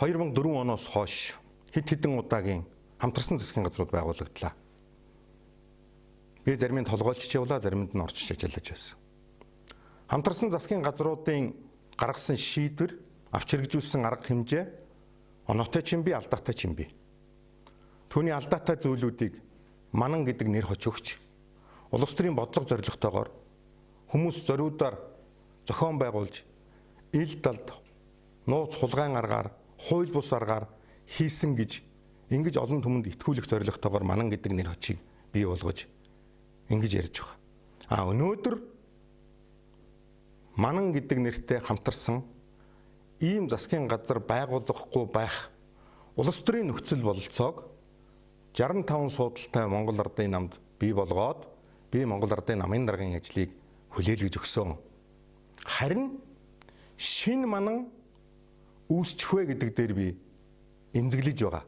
2004 оноос хойш хэд хэдэн удаагийн хамтарсан засгийн газрууд байгуулагдлаа. Би заримд толгойлч явлаа, заримд нь орчиж ажиллаж байсан. Хамтарсан засгийн газруудын гаргасан шийдвэр, авч хэрэгжүүлсэн арга хэмжээ оноотой ч юм би, алдаатай ч юм би. Түүний алдаатай зүйлүүдийг манан гэдэг нэр хоч өгч, улс төрийн бодлого зорилготойгоор хүмүүс зориудаар зохион байгуулж, ил далд нууц хулгайн аргаар, хууль бус аргаар хийсэн гэж ингэж олон түмэнд итгүүлэх зорилготойгоор манан гэдэг нэр хочийг бий болгож ингэж ярьж байгаа. Өнөөдөр манан гэдэг нэртэй хамтарсан ийм засгийн газар байгуулахгүй байх улс төрийн нөхцөл бололцоог 65 суудалтай Монгол Ардын намд бий болгоод би Монгол Ардын намын даргын ажлыг хүлээлгэж өгсөн. Харин шинэ манан үүсчихвэ гэдэг дээр би эмзэглэж байгаа.